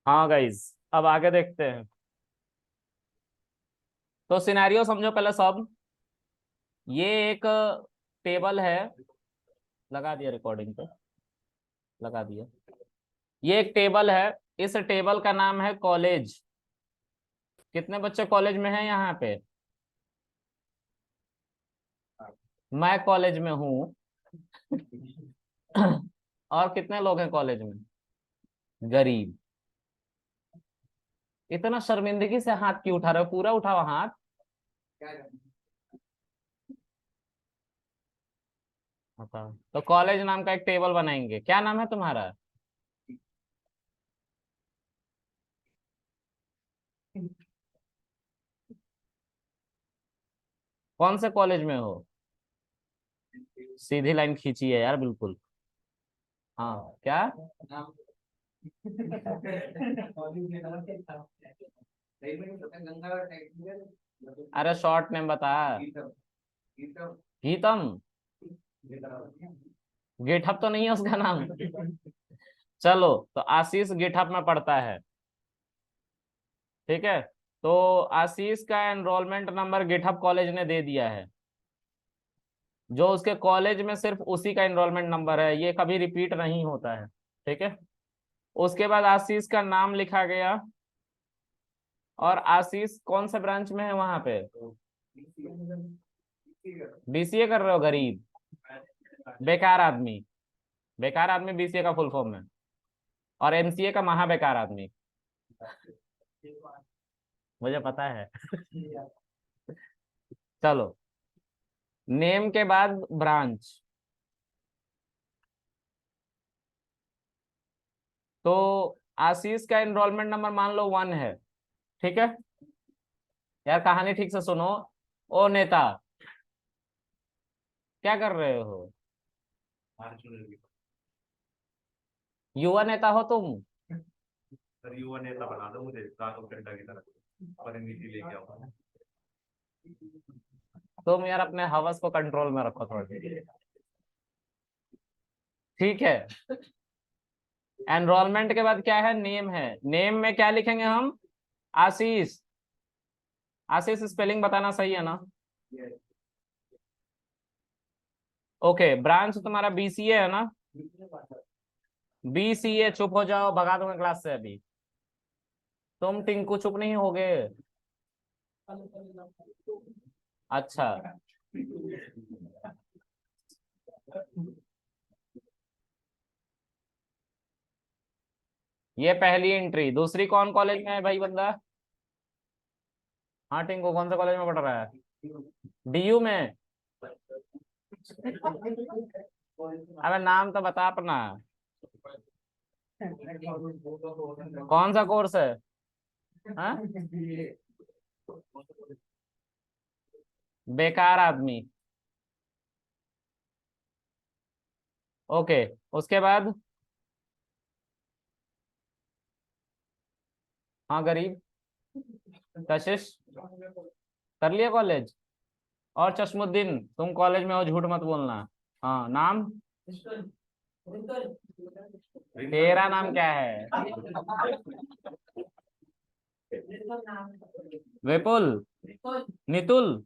हाँ गाइज, अब आगे देखते हैं। तो सिनेरियो समझो पहले सब। ये एक टेबल है। लगा दिया रिकॉर्डिंग पे। लगा दिया। ये एक टेबल है। इस टेबल का नाम है कॉलेज। कितने बच्चे कॉलेज में हैं यहाँ पे? मैं कॉलेज में हूँ। और कितने लोग हैं कॉलेज में? गरीब। इतना शर्मिंदगी से हाथ क्यों उठा रहे हो? पूरा उठाओ हाथ। बताओ। तो कॉलेज नाम का एक टेबल बनाएंगे। क्या नाम है तुम्हारा? कौन से कॉलेज में हो? सीधी लाइन खींची है यार, बिल्कुल। हाँ, क्या? अरे शॉर्ट नेम बता। गीतम। गिटहब तो नहीं है उसका नाम? चलो, तो आशीष गिटहब में पढ़ता है। ठीक है। तो आशीष का एनरोलमेंट नंबर गिटहब कॉलेज ने दे दिया है। जो उसके कॉलेज में सिर्फ उसी का एनरोलमेंट नंबर है, ये कभी रिपीट नहीं होता है। ठीक है। उसके बाद आशीष का नाम लिखा गया। और आशीष कौन सा ब्रांच में है वहां पे? बीसीए कर रहे हो, गरीब। बेकार आदमी। बेकार आदमी बीसीए का फुल फॉर्म है। और एमसीए का महा बेकार आदमी। मुझे पता है। चलो। नेम के बाद ब्रांच। तो आशीष का एनरोलमेंट नंबर मान लो 1 है। ठीक है। यार कहानी ठीक से सुनो। ओ नेता, क्या कर रहे हो? युवा नेता हो तुम? सर युवा नेता बना दो मुझे, राघव चड्ढा की तरह परिणति लेके आओ। तुम यार अपने हवस को कंट्रोल में रखो थोड़ा। ठीक है। एनरोलमेंट के बाद क्या है? नेम है। नेम में क्या लिखेंगे हम? आशीष। आशीष स्पेलिंग बताना सही है ना? ओके। ब्रांच तुम्हारा बीसीए है ना? बीसीए। चुप हो जाओ, भगा दूंगा क्लास से अभी। तुम टिंकू चुप नहीं होगे? अच्छा। ये पहली एंट्री। दूसरी कौन कॉलेज में है भाई बंदा? हाँ टिंकू, कौन से कॉलेज में पढ़ रहा है? डीयू में? अबे नाम तो बता अपना। कौन सा कोर्स है? हाँ? बेकार आदमी। ओके। उसके बाद? हाँ गरीब। कशिश। कर लिया कॉलेज? और चश्मुद्दीन, तुम कॉलेज में हो, झूठ मत बोलना। हाँ, नाम? तेरा नाम क्या है? विपुल? नितुल?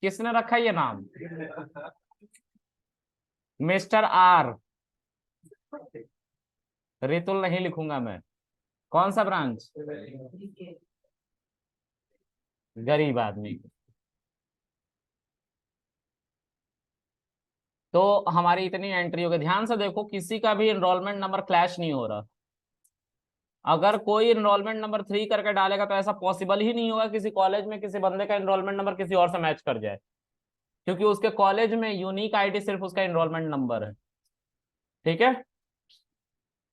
किसने रखा ये नाम? Mister are. रितुल नहीं लिखूंगा मैं। कौन सा ब्रांच? गरीब आदमी। तो हमारी इतनी एंट्री हो गई। ध्यान से देखो, किसी का भी एनरोलमेंट नंबर क्लैश नहीं हो रहा। अगर कोई एनरोलमेंट नंबर 3 करके डालेगा तो ऐसा पॉसिबल ही नहीं होगा किसी कॉलेज में किसी बंदे का एनरोलमेंट नंबर किसी और से मैच कर जाए। क्योंकि उसके कॉलेज में यूनिक आईडी सिर्फ उसका एनरोलमेंट नंबर है। ठीक है।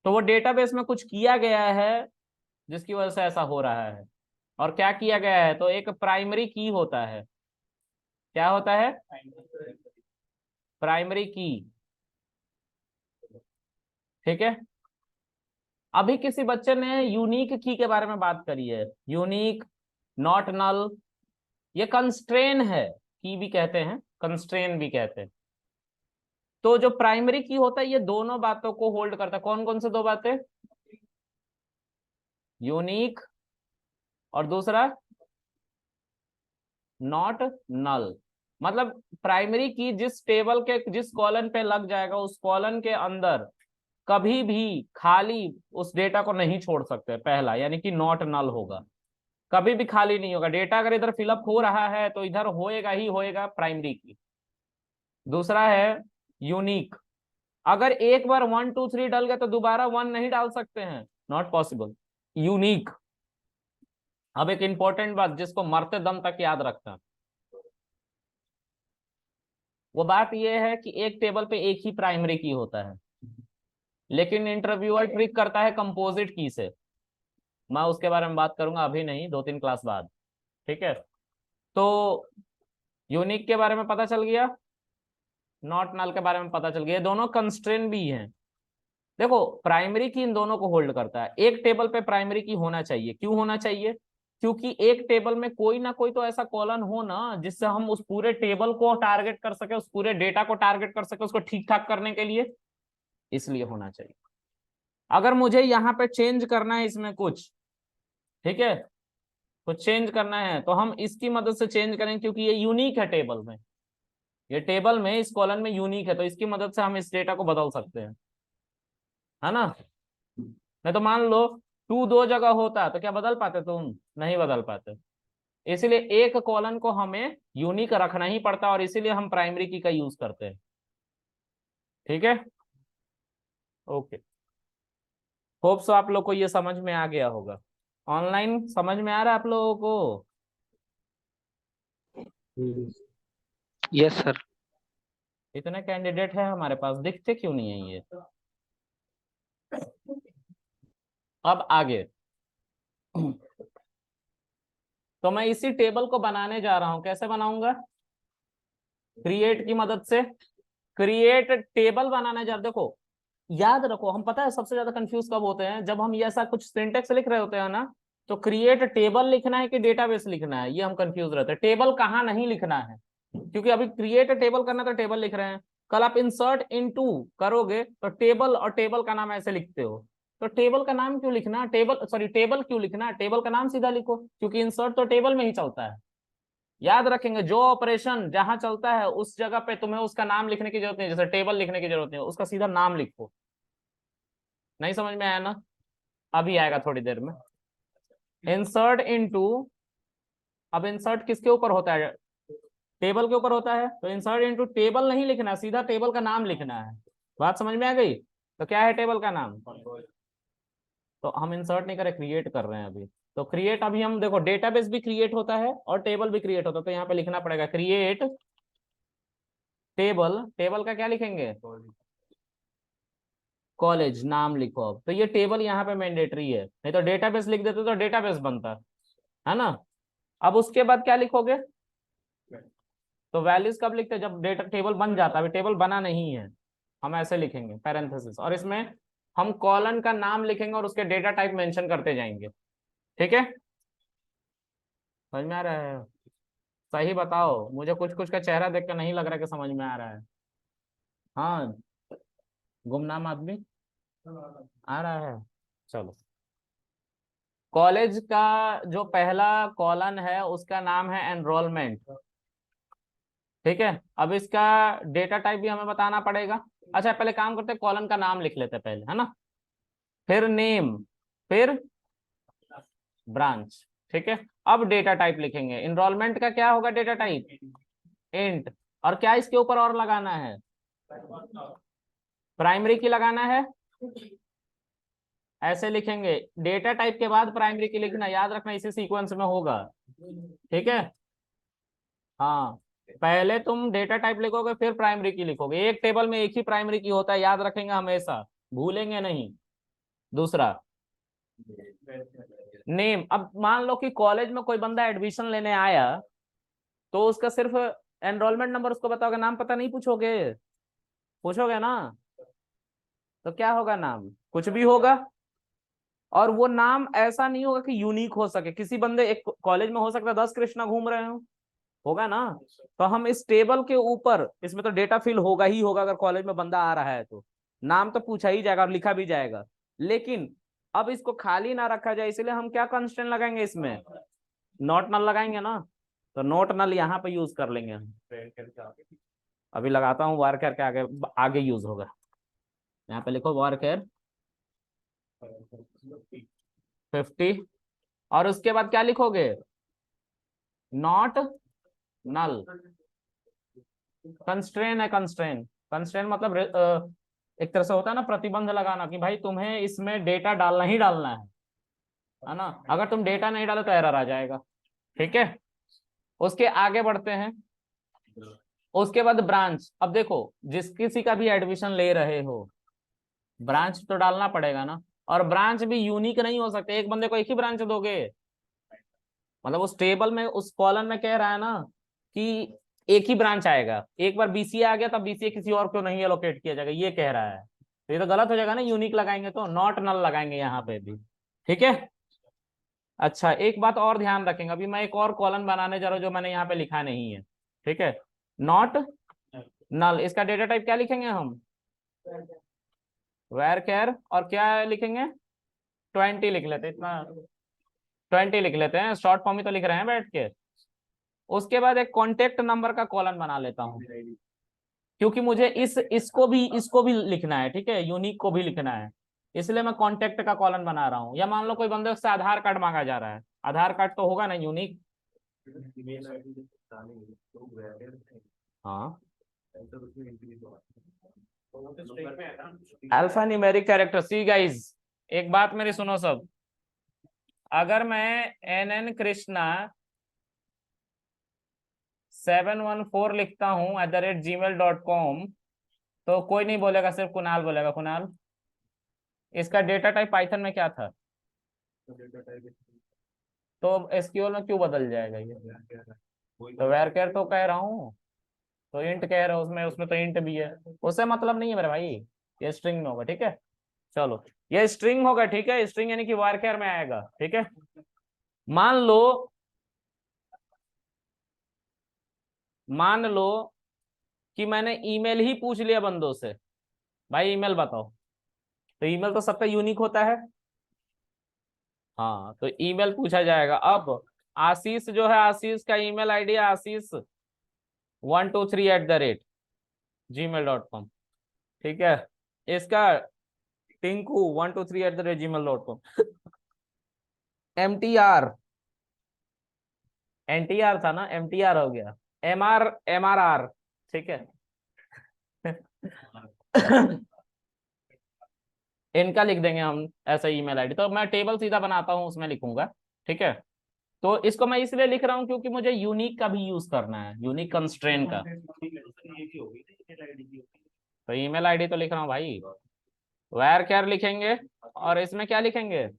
तो वो डेटाबेस में कुछ किया गया है जिसकी वजह से ऐसा हो रहा है। और क्या किया गया है? तो एक प्राइमरी की होता है। क्या होता है? प्राइमरी की। ठीक है। अभी किसी बच्चे ने यूनिक की के बारे में बात करी है। Unique, not null. ये कंस्ट्रेन है। की भी कहते हैं, कंस्ट्रेन भी कहते हैं। तो जो प्राइमरी की होता है ये दोनों बातों को होल्ड करता है। कौन कौन से दो बातें? यूनिक और दूसरा नॉट नल। मतलब प्राइमरी की जिस टेबल के जिस कॉलम पे लग जाएगा उस कॉलम के अंदर कभी भी खाली उस डेटा को नहीं छोड़ सकते, पहला, यानी कि नॉट नल होगा, कभी भी खाली नहीं होगा। डेटा अगर इधर फिलअप हो रहा है तो इधर होएगा ही होएगा प्राइमरी की। दूसरा है यूनिक, अगर एक बार 1 2 3 डल गए तो दोबारा 1 नहीं डाल सकते हैं, नॉट पॉसिबल। यूनिक। अब एक इंपॉर्टेंट बात जिसको मरते दम तक याद रखना, वो बात यह है कि एक टेबल पे एक ही प्राइमरी की होता है, लेकिन इंटरव्यूअर ट्रिक करता है कंपोजिट की से। मैं उसके बारे में बात करूंगा, अभी नहीं, 2 3 क्लास बाद। ठीक है, तो यूनिक के बारे में पता चल गया, नॉट नल के बारे में पता चल गया। ये दोनों कंस्ट्रेंट भी हैं। देखो प्राइमरी की इन दोनों को होल्ड करता है। एक टेबल पे प्राइमरी की होना चाहिए, क्यों होना चाहिए? क्योंकि एक टेबल में कोई ना कोई तो ऐसा कॉलम हो ना जिससे हम उस पूरे टेबल को टारगेट कर सके, उस पूरे डेटा को टारगेट कर सके, उसको ठीक ठाक करने के लिए, इसलिए होना चाहिए। अगर मुझे यहाँ पे चेंज करना है इसमें कुछ, ठीक है, कुछ चेंज करना है तो हम इसकी मदद से चेंज करेंगे, क्योंकि ये यूनिक है टेबल में, ये टेबल में इस कॉलम में यूनिक है, तो इसकी मदद से हम इस डेटा को बदल सकते हैं, है ना। नहीं तो मान लो 2 2 जगह होता तो क्या बदल पाते तुम? नहीं बदल पाते। इसलिए एक कॉलम को हमें यूनिक रखना ही पड़ता है और इसीलिए हम प्राइमरी की का यूज करते हैं। ठीक है, ओके। होप सो आप लोग को ये समझ में आ गया होगा। ऑनलाइन समझ में आ रहा है आप लोगों को? Yes sir. इतने कैंडिडेट है हमारे पास, दिखते क्यों नहीं है ये? अब आगे तो मैं इसी टेबल को बनाने जा रहा हूं। कैसे बनाऊंगा? क्रिएट की मदद से। क्रिएट टेबल बनाने जा, देखो याद रखो, हम पता है सबसे ज्यादा कंफ्यूज कब होते हैं? जब हम ये ऐसा कुछ सिंटेक्स लिख रहे होते हैं ना, तो क्रिएट टेबल लिखना है कि डेटाबेस लिखना है, ये हम कंफ्यूज रहते हैं। टेबल कहाँ नहीं लिखना है, क्योंकि अभी क्रिएट टेबल करना तो टेबल लिख रहे हैं, कल आप इंसर्ट इनटू करोगे तो टेबल और टेबल का नाम ऐसे लिखते हो, तो टेबल का नाम क्यों लिखना? टेबल सॉरी टेबल क्यों लिखना? टेबल का नाम सीधा लिखो, क्योंकि इंसर्ट तो टेबल में ही चलता है। याद रखेंगे, जो ऑपरेशन जहां चलता है उस जगह पे तुम्हें उसका नाम लिखने की जरूरत नहीं, जैसे टेबल लिखने की जरूरत नहीं, उसका सीधा नाम लिखो। नहीं समझ में आया ना? अभी आएगा थोड़ी देर में। इंसर्ट इनटू, अब इंसर्ट किसके ऊपर होता है? टेबल के ऊपर होता है, तो इंसर्ट इनटू टेबल नहीं लिखना, सीधा टेबल का नाम लिखना है। बात समझ में आ गई? तो क्या है टेबल का नाम? तो हम इंसर्ट नहीं कर रहे, क्रिएट कर रहे हैं अभी। तो क्रिएट, अभी हम देखो डेटाबेस भी क्रिएट होता है और टेबल भी क्रिएट होता है, तो यहाँ पे लिखना पड़ेगा क्रिएट टेबल। टेबल का क्या लिखेंगे? कॉलेज नाम लिखो। अब तो ये टेबल यहाँ पे मैंडेटरी है, नहीं तो डेटाबेस लिख देते तो डेटाबेस बनता है ना। अब उसके बाद क्या लिखोगे? तो वैल्यूज कब लिखते हैं? जब डेटा टेबल बन जाता है। अभी टेबल बना नहीं है, हम ऐसे लिखेंगे पैरेंथेसिस, और इसमें हम कॉलन का नाम लिखेंगे और उसके डेटा टाइप मेंशन करते जाएंगे। ठीक है, समझ में आ रहा है? सही बताओ, मुझे कुछ कुछ का चेहरा देख कर नहीं लग रहा कि समझ में आ रहा है। हाँ, गुमनाम आदमी आ रहा है। चलो, कॉलेज का जो पहला कॉलन है उसका नाम है एनरोलमेंट। ठीक है, अब इसका डेटा टाइप भी हमें बताना पड़ेगा। अच्छा पहले काम करते हैं, कॉलन का नाम लिख लेते हैं पहले, है ना, फिर नेम, फिर ब्रांच। ठीक है, अब डेटा टाइप लिखेंगे। इनरोलमेंट का क्या होगा डेटा टाइप? इंट। और क्या इसके ऊपर और लगाना है? प्राइमरी की लगाना है, ऐसे लिखेंगे। डेटा टाइप के बाद प्राइमरी की लिखना, याद रखना इसी सीक्वेंस में होगा। ठीक है, हाँ, पहले तुम डेटा टाइप लिखोगे फिर प्राइमरी की लिखोगे। एक टेबल में एक ही प्राइमरी की होता है, याद रखेंगे हमेशा, भूलेंगे नहीं। दूसरा नेम। अब मान लो कि कॉलेज में कोई बंदा एडमिशन लेने आया, तो उसका सिर्फ एनरोलमेंट नंबर उसको बताओगे, नाम पता नहीं पूछोगे? पूछोगे ना? तो क्या होगा? नाम कुछ भी होगा, और वो नाम ऐसा नहीं होगा कि यूनिक हो सके। किसी बंदे एक कॉलेज में हो सकता है 10 कृष्णा घूम रहे हो, होगा ना। तो हम इस टेबल के ऊपर, इसमें तो डेटा फिल होगा ही होगा, अगर कॉलेज में बंदा आ रहा है तो नाम तो पूछा ही जाएगा और लिखा भी जाएगा। लेकिन अब इसको खाली ना रखा जाए, इसलिए हम क्या कंस्ट्रेंट लगाएंगे इसमें, नॉट नल लगाएंगे ना। तो नॉट नल यहाँ पे यूज कर लेंगे हम। अभी लगाता हूँ वार केयर के आगे, आगे यूज होगा। यहाँ पे लिखो वार केयर 50, और उसके बाद क्या लिखोगे, नॉट नल। कंस्ट्रेन है, कंस्ट्रेन, कंस्ट्रेन मतलब एक तरह से होता है ना प्रतिबंध लगाना, कि भाई तुम्हें इसमें डेटा डालना ही डालना है ना। अगर तुम डेटा नहीं डालो तो एरर आ जाएगा। ठीक है, उसके आगे बढ़ते हैं। उसके बाद ब्रांच। अब देखो, जिस किसी का भी एडमिशन ले रहे हो, ब्रांच तो डालना पड़ेगा ना। और ब्रांच भी यूनिक नहीं हो सकते, एक बंदे को एक ही ब्रांच दोगे, मतलब उस टेबल में, उस कॉलम में कह रहा है ना कि एक ही ब्रांच आएगा। एक बार बीसीए आ गया तब बीसीए किसी और को नहीं एलोकेट किया जाएगा, ये कह रहा है। तो ये तो गलत हो जाएगा ना, यूनिक लगाएंगे तो नॉट नल लगाएंगे यहाँ पे भी। ठीक है। अच्छा, एक बात और ध्यान रखेंगे, अभी मैं एक और कॉलम बनाने जा रहा हूँ जो मैंने यहाँ पे लिखा नहीं है। ठीक है, नॉट नल, इसका डेटा टाइप क्या लिखेंगे हम, वेर केयर, और क्या लिखेंगे, 20 लिख लेते, इतना 20 लिख लेते हैं, शॉर्ट फॉर्म ही तो लिख रहे हैं बैठ के। उसके बाद एक कॉन्टेक्ट नंबर का कॉलम बना लेता हूँ, क्योंकि मुझे इसको भी लिखना है। ठीक है, यूनिक को भी लिखना है, इसलिए मैं कॉन्टेक्ट का कॉलम बना रहा हूँ। या मान लो कोई बंदे से आधार कार्ड मांगा जा रहा है, आधार कार्ड तो होगा ना यूनिक। हाँ, alpha numeric character. See guys, एक बात मेरी सुनो सब, अगर मैं NN कृष्णा 714 लिखता हूं @gmail.com, तो कोई नहीं बोलेगा, सिर्फ कुणाल बोलेगा, कुणाल। इसका डेटा टाइप पाइथन में क्या था, तो एसक्यूएल में क्यों बदल जाएगा ये, तो वेरकेर तो कह रहा हूँ, तो इंट कह रहा हूँ, उसमें उसमें तो इंट भी है, उससे मतलब नहीं है मेरे भाई, ये स्ट्रिंग में होगा। ठीक है, चलो ये स्ट्रिंग होगा। ठीक है, स्ट्रिंग यानी कि वारकेर में आएगा। ठीक है, मान लो कि मैंने ईमेल ही पूछ लिया बंदों से, भाई ईमेल बताओ, तो ईमेल तो सबका यूनिक होता है। हाँ, तो ईमेल पूछा जाएगा। अब आशीष जो है, आशीष का ईमेल आईडी asis123@gmail.com। ठीक है, इसका tinku123@gmail.com। MTR, NTR था ना, MTR हो गया, MRR। ठीक है। इनका लिख देंगे हम ऐसा ईमेल आईडी, तो मैं टेबल सीधा बनाता हूँ उसमें लिखूंगा। ठीक है, तो इसको मैं इसलिए लिख रहा हूँ क्योंकि मुझे यूनिक का भी यूज करना है, यूनिक कंस्ट्रेन का। तो ईमेल आईडी तो लिख रहा हूँ भाई, वायर कैर लिखेंगे, और इसमें क्या लिखेंगे,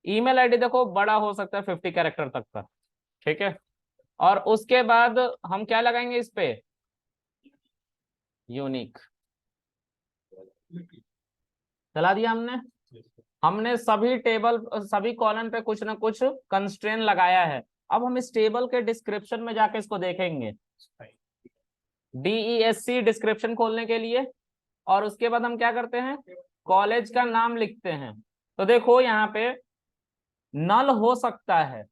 ईमेल आईडी देखो बड़ा हो सकता है 50 कैरेक्टर तक का। ठीक है, और उसके बाद हम क्या लगाएंगे इस पे, यूनिक। चला दिया हमने। हमने सभी टेबल, सभी कॉलम पे कुछ ना कुछ कंस्ट्रेन लगाया है। अब हम इस टेबल के डिस्क्रिप्शन में जाके इसको देखेंगे, DESC डिस्क्रिप्शन खोलने के लिए, और उसके बाद हम क्या करते हैं, कॉलेज का नाम लिखते हैं। तो देखो यहाँ पे नल हो सकता है,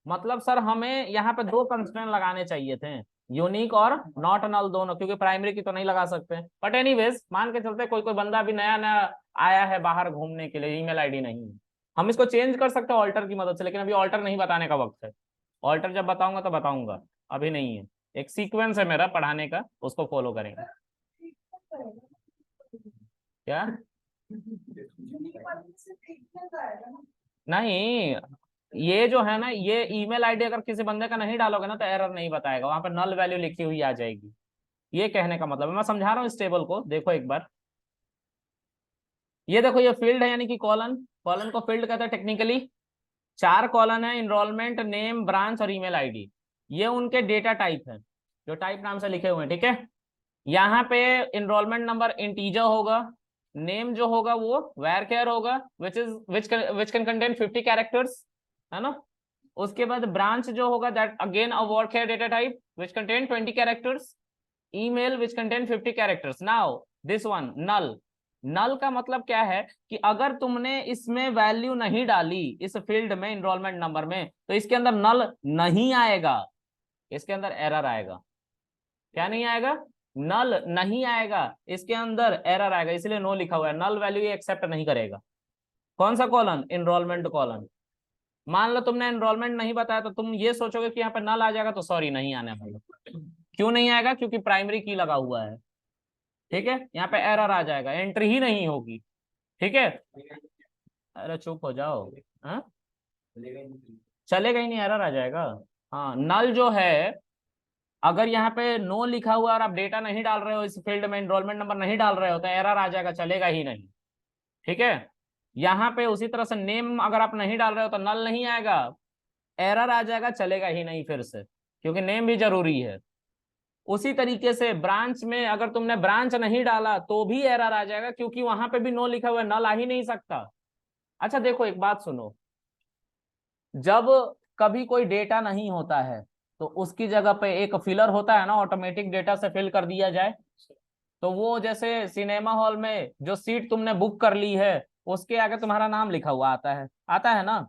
मतलब सर हमें यहाँ पे दो कंस्ट्रेंट लगाने चाहिए थे, यूनिक और नॉट नल दोनों, क्योंकि प्राइमरी की तो नहीं लगा सकते। बट एनीवेज, मान के चलते कोई कोई बंदा अभी नया नया आया है बाहर घूमने के लिए, ईमेल आईडी नहीं है, हम इसको चेंज कर सकते हैं ऑल्टर की मदद से, लेकिन अभी ऑल्टर नहीं बताने का वक्त है। ऑल्टर जब बताऊंगा तो बताऊंगा, अभी नहीं है। एक सीक्वेंस है मेरा पढ़ाने का, उसको फॉलो करेंगे। क्या नहीं, ये जो है ना, ये ईमेल आईडी अगर किसी बंदे का नहीं डालोगे ना तो एरर नहीं बताएगा, वहां पर नल वैल्यू लिखी हुई आ जाएगी। ये कहने का मतलब है, मैं समझा रहा हूँ इस टेबल को, देखो एक बार। ये देखो, ये फील्ड है यानी कि कॉलन, कॉलन को फील्ड कहते हैं टेक्निकली। 4 कॉलन है, इनरोलमेंट, नेम, ब्रांच और ईमेल आईडी। ये उनके डेटा टाइप है, जो टाइप नाम से लिखे हुए हैं। ठीक है, यहाँ पे इनरोलमेंट नंबर इंटीजर होगा, नेम जो होगा वो वेर केयर होगा, विच कैन कंटेन 50 कैरेक्टर्स, है ना। उसके बाद ब्रांच जो होगा that again a varchar data type which contain 20 characters, email which contain 50 characters. Now this one null, null का मतलब क्या है कि अगर तुमने इसमें वैल्यू नहीं डाली इस फील्ड में इनरोलमेंट नंबर में, तो इसके अंदर नल नहीं आएगा, इसके अंदर एरर आएगा। क्या नहीं आएगा? नल नहीं आएगा, इसके अंदर एरर आएगा, इसलिए नो लिखा हुआ है। नल वैल्यू ये एक्सेप्ट नहीं करेगा। कौन सा कॉलन? Enrolment colon. मान लो तुमने एनरोलमेंट नहीं बताया तो तुम ये सोचोगे कि यहाँ पे नल आ जाएगा, तो सॉरी नहीं आने वाला। क्यों नहीं आएगा? क्योंकि प्राइमरी की लगा हुआ है। ठीक है, यहाँ पे एरर आ जाएगा, एंट्री ही नहीं होगी। ठीक है, अरे चुप हो जाओ। हाँ, चलेगा ही नहीं, एरर आ जाएगा। हाँ, नल जो है, अगर यहाँ पे नो लिखा हुआ और आप डेटा नहीं डाल रहे हो इस फील्ड में, एनरोलमेंट नंबर नहीं डाल रहे हो, तो एरर आ जाएगा, चलेगा ही नहीं। ठीक है, यहाँ पे उसी तरह से नेम अगर आप नहीं डाल रहे हो तो नल नहीं आएगा, एरर आ जाएगा, चलेगा ही नहीं फिर से, क्योंकि नेम भी जरूरी है। उसी तरीके से ब्रांच में अगर तुमने ब्रांच नहीं डाला तो भी एरर आ जाएगा, क्योंकि वहां पे भी नो लिखा हुआ है, नल आ ही नहीं सकता। अच्छा देखो, एक बात सुनो, जब कभी कोई डेटा नहीं होता है तो उसकी जगह पे एक फिलर होता है ना, ऑटोमेटिक डेटा से फिल कर दिया जाए। तो वो जैसे सिनेमा हॉल में जो सीट तुमने बुक कर ली है उसके आगे तुम्हारा नाम लिखा हुआ आता है ना।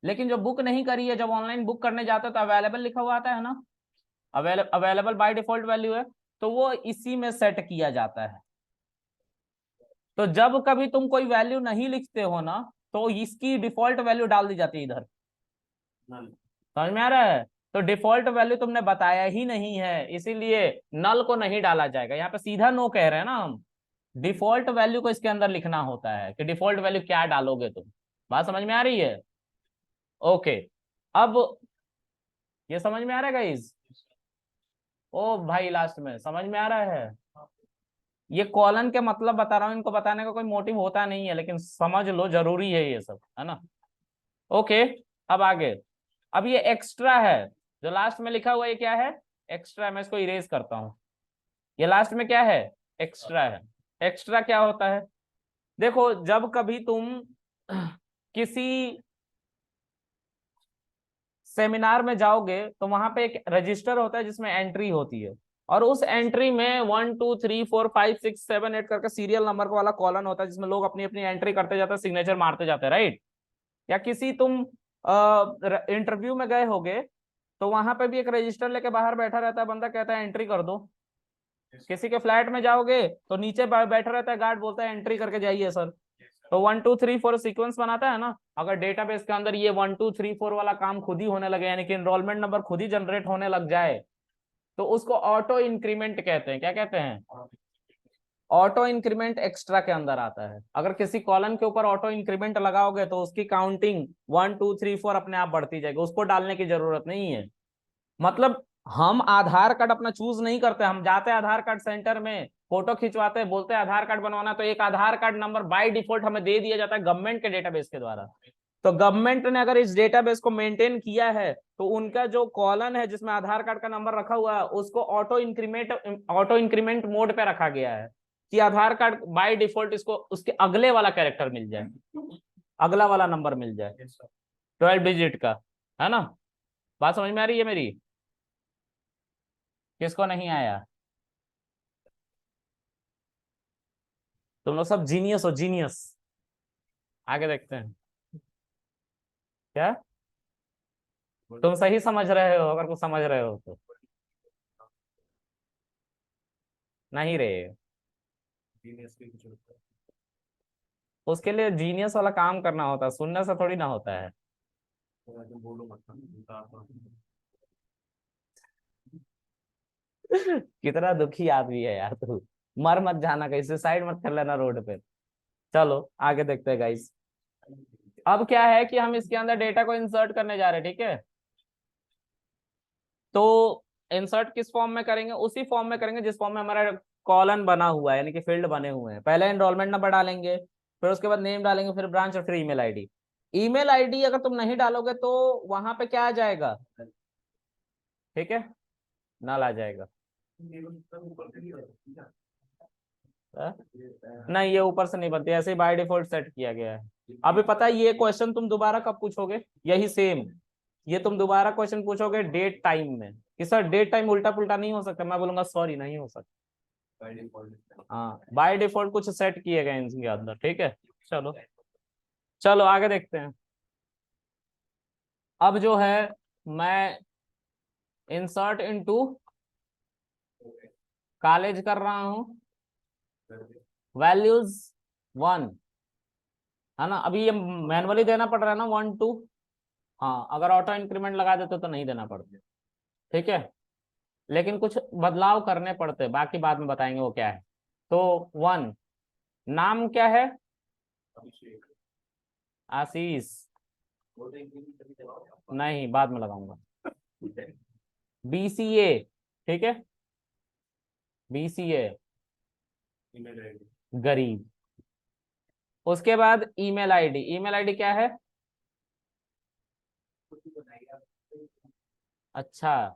लेकिन जो बुक नहीं करी है, जब ऑनलाइन बुक करने जाते हो तो अवेलेबल लिखा हुआ आता है ना, अवेलेबल बाय डिफॉल्ट वैल्यू है, तो वो इसी में सेट किया जाता है। तो जब कभी तुम कोई वैल्यू नहीं लिखते हो ना, तो इसकी डिफॉल्ट वैल्यू डाल दी जाती है इधर। समझ में आ रहा है? तो डिफॉल्ट वैल्यू तुमने बताया ही नहीं है, इसीलिए नल को नहीं डाला जाएगा। यहाँ पे सीधा नो कह रहे हैं ना हम, डिफॉल्ट वैल्यू को इसके अंदर लिखना होता है कि डिफॉल्ट वैल्यू क्या डालोगे तुम। बात समझ में आ रही है? ओके, अब ये समझ में आ रहा है गाइस? ओ भाई, लास्ट में समझ में आ रहा है? ये कॉलन के मतलब बता रहा हूँ, इनको बताने का कोई मोटिव होता नहीं है, लेकिन समझ लो, जरूरी है ये सब, है ना। ओके, अब आगे, अब ये एक्स्ट्रा है जो लास्ट में लिखा हुआ है, ये क्या है? एक्स्ट्रा। मैं इसको इरेज करता हूँ। ये लास्ट में क्या है? एक्स्ट्रा है। एक्स्ट्रा क्या होता है? देखो, जब कभी तुम किसी सेमिनार में जाओगे तो वहां पे एक रजिस्टर होता है जिसमें एंट्री होती है, और उस एंट्री में 1 2 3 4 5 6 7 8 करके सीरियल नंबर वाला कॉलम होता है, जिसमें लोग अपनी अपनी एंट्री करते जाते हैं, सिग्नेचर मारते जाते हैं, राइट? या किसी तुम इंटरव्यू में गए होगे तो वहां पे भी एक रजिस्टर लेके बाहर बैठा रहता है बंदा, कहता है एंट्री कर दो। किसी के फ्लैट में जाओगे तो नीचे बैठा रहता है गार्ड, बोलता है एंट्री करके जाइए सर। तो 1 2 3 4 सीक्वेंस बनाता है ना। अगर डेटाबेस के अंदर ये 1 2 3 4 वाला काम खुद ही होने लगे, यानी कि एनरोलमेंट नंबर खुद ही जनरेट होने लग जाए, तो उसको ऑटो इंक्रीमेंट कहते हैं। क्या कहते हैं? ऑटो इंक्रीमेंट एक्स्ट्रा के अंदर आता है। अगर किसी कॉलम के ऊपर ऑटो इंक्रीमेंट लगाओगे तो उसकी काउंटिंग 1 2 3 4 अपने आप बढ़ती जाएगी, उसको डालने की जरूरत नहीं है। मतलब हम आधार कार्ड अपना चूज नहीं करते, हम जाते हैं आधार कार्ड सेंटर में, फोटो खिंचवाते हैं, बोलते हैं आधार कार्ड बनवाना, तो एक आधार कार्ड नंबर बाय डिफॉल्ट हमें दे दिया जाता है गवर्नमेंट के डेटाबेस के द्वारा। तो गवर्नमेंट ने अगर इस डेटाबेस को मेंटेन किया है तो उनका जो कॉलम है जिसमें आधार कार्ड का नंबर रखा हुआ है उसको ऑटो इंक्रीमेंट मोड पे रखा गया है कि आधार कार्ड बाय डिफॉल्ट इसको उसके अगले वाला कैरेक्टर मिल जाए, अगला वाला नंबर मिल जाए 12 डिजिट का, है ना। बात समझ में आ रही है मेरी? किसको नहीं आया? तुम लोग सब जीनियस हो, जीनियस। आगे देखते हैं। क्या तुम सही समझ रहे हो? अगर कुछ समझ रहे हो तो नहीं रे, उसके लिए जीनियस वाला काम करना होता है, सुनने से थोड़ी ना होता है। बोलो मत। कितना दुखी आदमी है यार तू। मर मत जाना, कहीं सुसाइड मत कर लेना रोड पे। चलो आगे देखते हैं गाइस। अब क्या है कि हम इसके अंदर डेटा को इंसर्ट करने जा रहे हैं, ठीक है। तो इंसर्ट किस फॉर्म में करेंगे? उसी फॉर्म में करेंगे जिस फॉर्म में हमारा कॉलन बना हुआ है, यानी कि फील्ड बने हुए हैं। पहले एनरोलमेंट नंबर डालेंगे, फिर उसके बाद नेम डालेंगे, फिर ब्रांच और फिर ईमेल आईडी। ईमेल आईडी अगर तुम नहीं डालोगे तो वहां पे क्या आ जाएगा? ठीक है, नल आ जाएगा। नहीं, ये ऊपर से नहीं बनती, ऐसे ही बाय डिफॉल्ट सेट किया गया है। अभी पता है ये क्वेश्चन तुम दोबारा कब पूछोगे? यही सेम ये तुम दोबारा क्वेश्चन पूछोगे डेट टाइम में कि सर डेट टाइम उल्टा पुल्टा नहीं हो सकता, मैं बोलूंगा सॉरी नहीं हो सकता। By default. हाँ बाय डिफॉल्ट कुछ सेट किए गए इनके अंदर, ठीक है। चलो चलो आगे देखते हैं। अब जो है मैं इंसर्ट इनटू कॉलेज कर रहा हूं, वैल्यूज 1, है ना। अभी ये मैनुअली देना पड़ रहा है ना 1 2, हाँ अगर ऑटो इंक्रीमेंट लगा देते तो नहीं देना पड़ता, ठीक है। लेकिन कुछ बदलाव करने पड़ते, बाकी बाद में बताएंगे वो क्या है। तो 1, नाम क्या है, अभिषेक। आशीष, वो तो इंक्रीमेंट कभी चलाओ। नहीं बाद में लगाऊंगा। BCA, ठीक है, BCA ईमेल आईडी। गरीब। उसके बाद ईमेल आईडी, ईमेल आईडी क्या है, अच्छा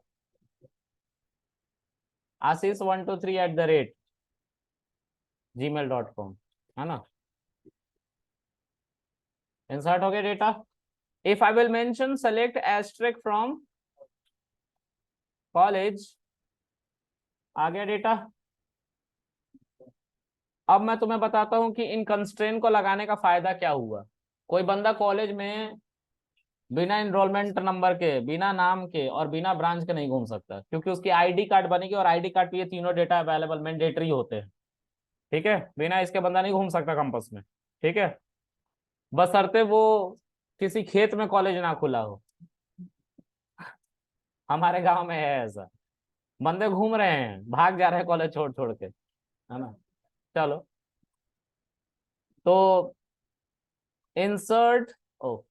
आशीष123@gmail.com, है ना। इंसर्ट हो गया data. If I will mention select asterisk from college, आ गया डेटा। अब मैं तुम्हें बताता हूं कि इन कंस्ट्रेंट को लगाने का फायदा क्या हुआ। कोई बंदा कॉलेज में बिना एनरोलमेंट नंबर के, बिना नाम के और बिना ब्रांच के नहीं घूम सकता, क्योंकि उसकी आईडी कार्ड बनेगी और आईडी कार्ड पे ये तीनों डेटा अवेलेबल मैंडेटरी होते हैं, ठीक है। बिना इसके बंदा नहीं घूम सकता कैंपस में, ठीक है, बशर्ते वो किसी खेत में कॉलेज ना खुला हो। हमारे गांव में है ऐसा, बंदे घूम रहे हैं, भाग जा रहे हैं कॉलेज छोड़ छोड़ के, है ना। चलो तो इंसर्ट, ओ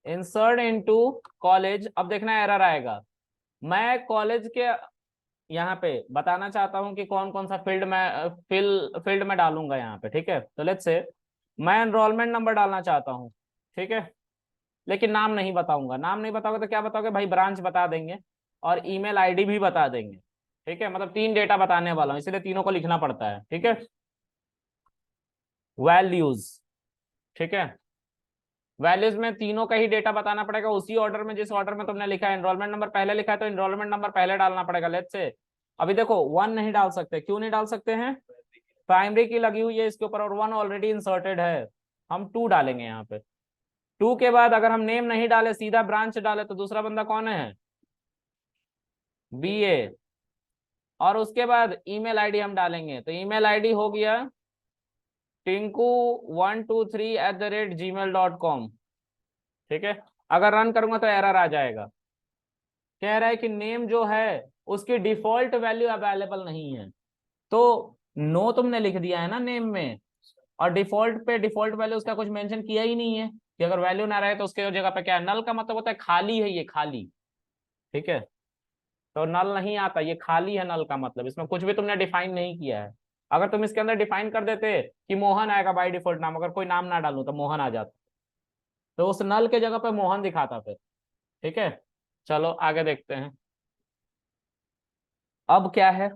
इंसर्ट इनटू कॉलेज। अब देखना एरर आएगा। मैं कॉलेज के यहाँ पे बताना चाहता हूँ कि कौन कौन सा फील्ड में फील्ड में डालूंगा यहाँ पे, ठीक है। तो लेट्स से मैं एनरोलमेंट नंबर डालना चाहता हूँ, ठीक है, लेकिन नाम नहीं बताऊंगा। नाम नहीं बताओगे तो क्या बताओगे भाई, ब्रांच बता देंगे और ईमेल आईडी भी बता देंगे, ठीक है। मतलब 3 डेटा बताने वाला हूँ, इसलिए तीनों को लिखना पड़ता है, ठीक है। वैल्यूज, ठीक है, वैल्यूज में तीनों का ही डेटा बताना पड़ेगा उसी ऑर्डर में जिस ऑर्डर में तुमने लिखा है। एनरोलमेंट नंबर पहले लिखा है तो एनरोलमेंट नंबर पहले डालना पड़ेगा। लेट्स से अभी देखो 1 नहीं डाल सकते, क्यों नहीं डाल सकते हैं, प्राइमरी की लगी हुई है इसके ऊपर और 1 ऑलरेडी इंसर्टेड है। हम 2 डालेंगे यहाँ पे। 2 के बाद अगर हम नेम नहीं डाले, सीधा ब्रांच डाले, तो दूसरा बंदा कौन है, BA। और उसके बाद ईमेल आईडी हम डालेंगे, तो ईमेल आईडी हो गया tinku123@gmail.com, ठीक है। अगर रन करूंगा तो एरर आ जाएगा, कह रहा है कि नेम जो है उसकी डिफॉल्ट वैल्यू अवेलेबल नहीं है। तो नो तुमने लिख दिया है ना नेम में, और डिफॉल्ट पे डिफॉल्ट वैल्यू उसका कुछ मेंशन किया ही नहीं है कि अगर वैल्यू ना रहे तो उसके जगह पे क्या है, नल का मतलब होता है खाली है, ये खाली, ठीक है। तो नल नहीं आता, ये खाली है, नल का मतलब इसमें कुछ भी तुमने डिफाइन नहीं किया है। अगर तुम इसके अंदर डिफाइन कर देते कि मोहन आएगा बाय डिफॉल्ट नाम, अगर कोई नाम ना डालू तो मोहन आ जाता, तो उस नल के जगह पे मोहन दिखाता फिर, ठीक है। चलो आगे देखते हैं। अब क्या है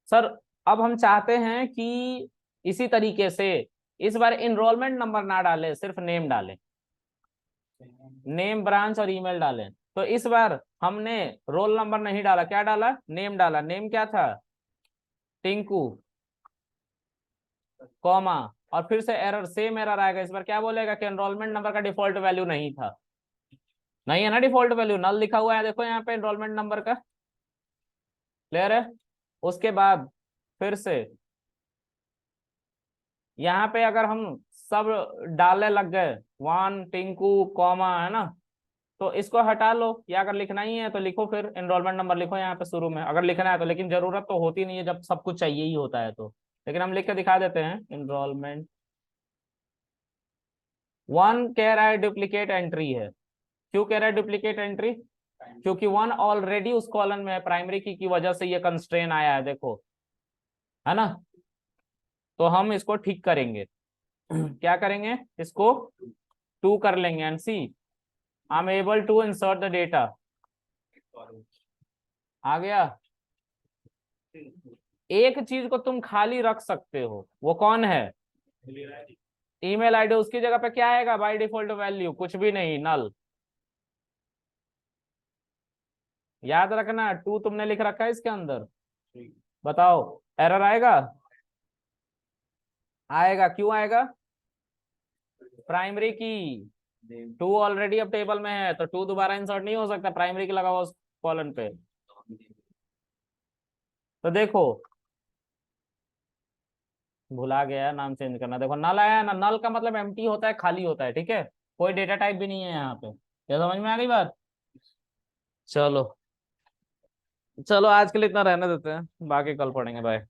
सर, अब हम चाहते हैं कि इसी तरीके से इस बार इनरोलमेंट नंबर ना डालें, सिर्फ नेम डालें, नेम ब्रांच और ईमेल डालें। तो इस बार हमने रोल नंबर नहीं डाला, क्या डाला, नेम डाला। नेम क्या था, टिंकू, कॉमा, और फिर से एरर, सेम एरर आएगा। इस बार क्या बोलेगा कि एनरोलमेंट नंबर का डिफॉल्ट वैल्यू नहीं था, नहीं है ना डिफॉल्ट वैल्यू, नल लिखा हुआ है देखो यहाँ पे एनरोलमेंट नंबर का, क्लियर है। उसके बाद फिर से यहाँ पे अगर हम सब डालने लग गए, 1 टिंकू कॉमा, है ना, तो इसको हटा लो, या अगर लिखना ही है तो लिखो, फिर एनरोलमेंट नंबर लिखो यहाँ पे शुरू में अगर लिखना है तो, लेकिन जरूरत तो होती नहीं है जब सब कुछ चाहिए ही होता है तो। लेकिन हम लिख के दिखा देते हैं एनरोलमेंट 1, कह रहा है डुप्लीकेट एंट्री है। क्यों कह रहा है डुप्लीकेट एंट्री, क्योंकि 1 ऑलरेडी उस कॉलम में है, प्राइमरी की वजह से ये कंस्ट्रेन आया है, देखो, है ना। तो हम इसको ठीक करेंगे क्या करेंगे, इसको 2 कर लेंगे and see I am able to insert the data, आ गया। एक चीज को तुम खाली रख सकते हो, वो कौन है, ईमेल आईडी, उसकी जगह पे क्या आएगा बाय डिफॉल्ट वैल्यू? कुछ भी नहीं, नल। याद रखना, टू तुमने लिख रखा है इसके अंदर। बताओ, एरर आएगा? आएगा, क्यों आएगा? प्राइमरी की टू ऑलरेडी अब टेबल में है, तो टू दोबारा इंसर्ट नहीं हो सकता प्राइमरी की लगा हुआ उस कॉलम पे। तो देखो, भुला गया नाम चेंज करना। देखो नल आया ना, नल का मतलब एम्प्टी होता है, खाली होता है, ठीक है, कोई डेटा टाइप भी नहीं है यहाँ पे। क्या समझ में आ गई बात? चलो, चलो आज के लिए इतना रहने देते हैं, बाकी कल पढ़ेंगे। बाय।